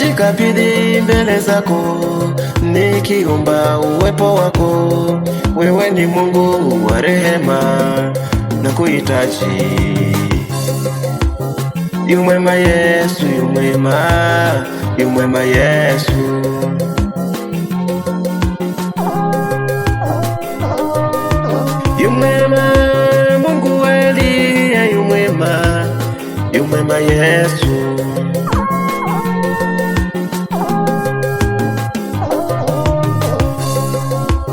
najikabidhi mbele zako, nikiomba uwepo wako. Wewe ni Mungu wa rehema, na kuhitaji. Yu mwema Yesu, yu mwema, yu mwema Yesu. Yu mwema Mungu wa Eliya, yu mwema, yu mwema Yesu.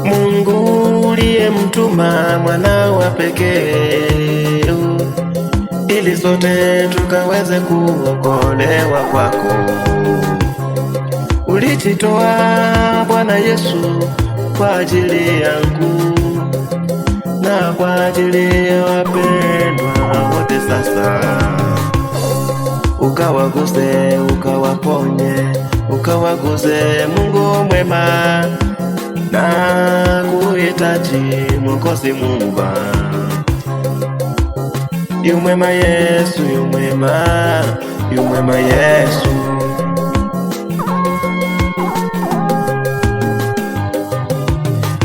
Mungu uliyemtuma mwana wa pekee ili sote tukaweze kuokolewa kwako. Ulijitoa Bwana Yesu kwa ajili yangu na kwa ajili ya wapendwa wote. Sasa ukawaguse, ukawaponye, ukawaguse. Mungu mwema, na kuhitaji Mwokozi Muumba. Yu mwema Yesu, yu mwema, yu mwema Yesu.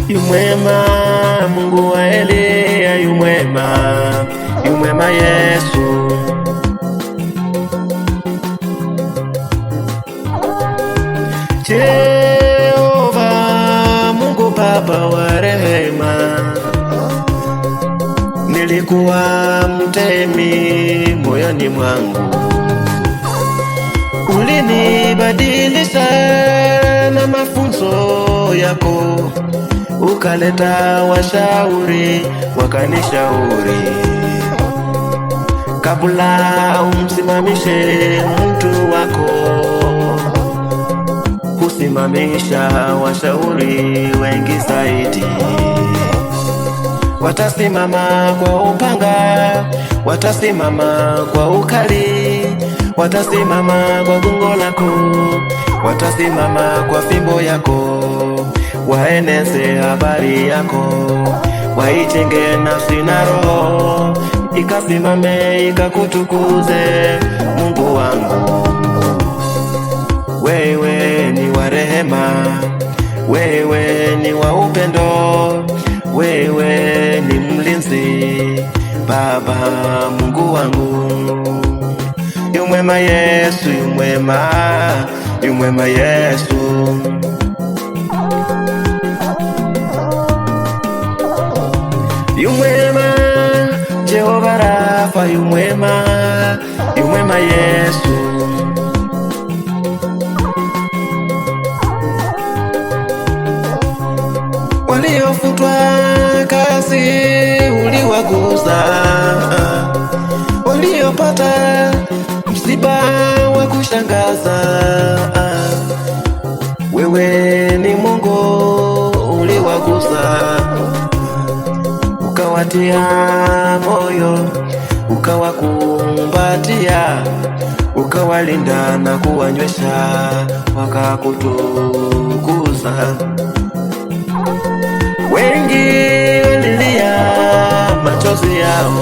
Yu mwema Mungu wa Eliya, yu mwema, yu mwema Yesu. Jehova Mungu Baba wa rehema, nilikuwa mtemi moyoni mwangu, ulinibadilisha na mafunzo yako, ukaleta washauri wakanishauri. Kabla umsimamishe mtu wako, kusimamisha washauri wengi zaidi. Watasimama kwa upanga, watasimama kwa ukali, watasimama kwa gongo lako, watasimama kwa fimbo yako, waeneze habari yako, waijenge nafsi na roho, ikasimame ikakutukuze. Mungu wangu, wewe ni wa rehema, wewe ni wa upendo, wewe ni mlinzi Baba. Mungu wangu, yu mwema Yesu, yu mwema, yu mwema Yesu. Yu mwema Jehova Rafa, yu mwema, yu mwema Yesu. Waliofutwa kazi uliwaguza, waliopata msiba wa kushangaza. Wewe ni Mungu uliwaguza, ukawatia moyo, ukawakumbatia, ukawalinda na kuwanywesha, wakakutukuza. Wengi walilia machozi yao,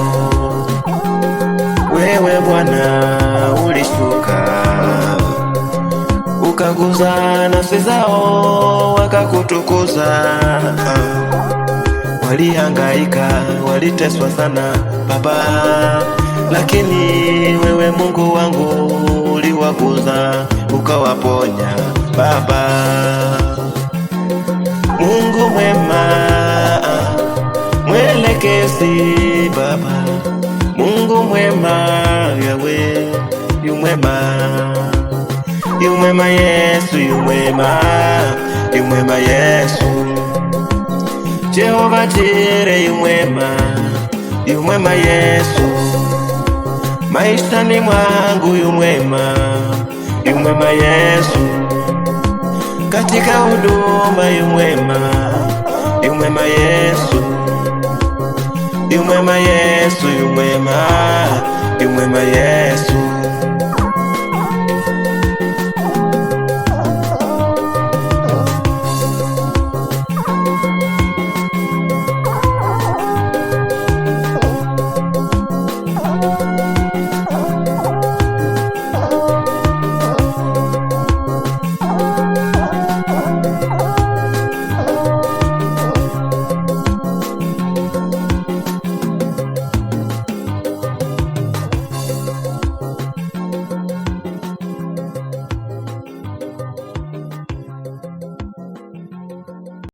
wewe Bwana ulishuka, ukaguza nafsi zao, wakakutukuza. Walihangaika, waliteswa sana Baba, lakini wewe Mungu wangu uliwaguza, ukawaponya Baba. Mungu mwema, mwelekezi Baba. Mungu mwema, Yahweh, yu mwema, yu mwema Yesu, yu mwema, yu mwema Yesu. Jehova Jire, yu mwema, yu mwema Yesu. Maishani mwangu yu mwema, yu mwema Yesu. Katika huduma yu mwema, yu mwema Yesu. Yu mwema Yesu, yu mwema, yu mwema Yesu.